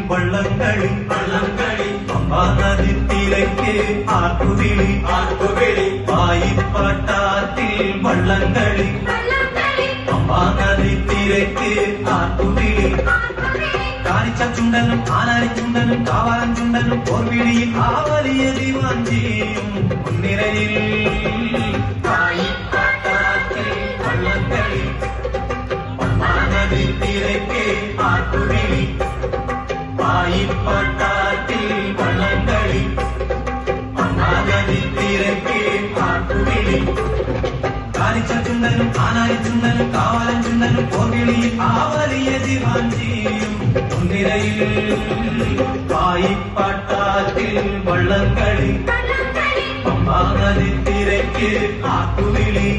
വള്ളംകളി പമ്പാ നദിത്തിരക്ക് ആർപ്പുവിളി പായിപ്പാട്ടാത്തിൽ വള്ളംകളി പമ്പാ നദിത്തിരക്ക് ആർപ്പുവിളി കാണിച്ച ചുണ്ടനും ആനാരി ചുണ്ടനും കാവാലൻ ചുണ്ടനും പോർവിളിയിൽ ആവലിയ ദിവാഞ്ചിയും മുൻനിരയിൽ പായിപ്പാട്ടാത്തിൽ വള്ളംകളി പമ്പാ നദിത്തിരക്ക് ആർപ്പുവിളി പായിപ്പാട്ടാത്തിൽ വള്ളംകളി പമ്പാ നദിത്തിരക്ക് ആർപ്പുവിളി കാണിച്ച ചുണ്ടനും ആനാരി ചുണ്ടനും കാവാലൻ ചുണ്ടനും പോർവിളിയിൽ ആവലിയ ദിവാഞ്ചിയും മുൻനിരയിൽ പായിപ്പാട്ടാത്തിൽ വള്ളംകളി പമ്പാ നദിത്തിരക്ക് ആർപ്പുവിളി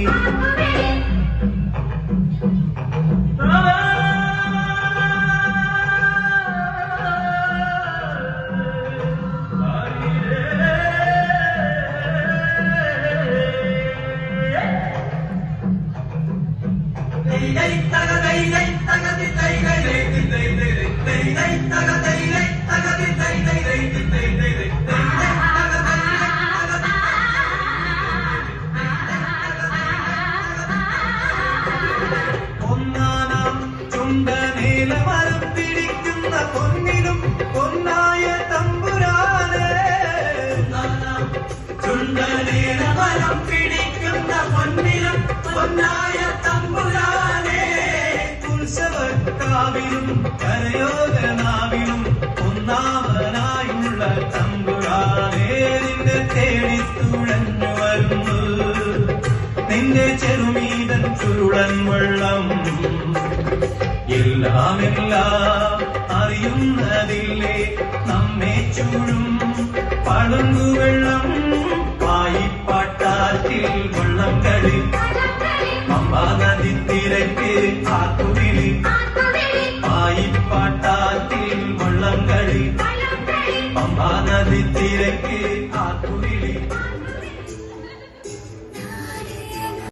ഒന്നാനാം ചുണ്ടനേലമരം പിടിക്കുന്ന പൊന്നിലും പൊന്നായ തമ്പുരാനെ ചുണ്ടനേലമരം പിടിക്കുന്ന പൊന്നിലും പൊന്നായ തമ്പുരാനെ ഉത്സവക്കാവിലും കരയോധനാവിലും ഒന്നാമനായുള്ള തമ്പുരാനെ നിന്നെ തേടി തുഴഞ്ഞു വരുന്നു നിന്റെ ചെറുമീതൻ ചുരുളൻ വെള്ളം എല്ലാം അറിയുന്നതില്ലേ നമ്മെ ചൂഴും പളുങ്കുവെള്ളം പായിപ്പാട്ടാത്തിൽ വള്ളംകളി പമ്പാ നദിത്തിരക്ക് ആർപ്പുവിളി പായിപ്പാട്ടാത്തിൽ വള്ളംകളി പമ്പാ നദിത്തിരക്ക്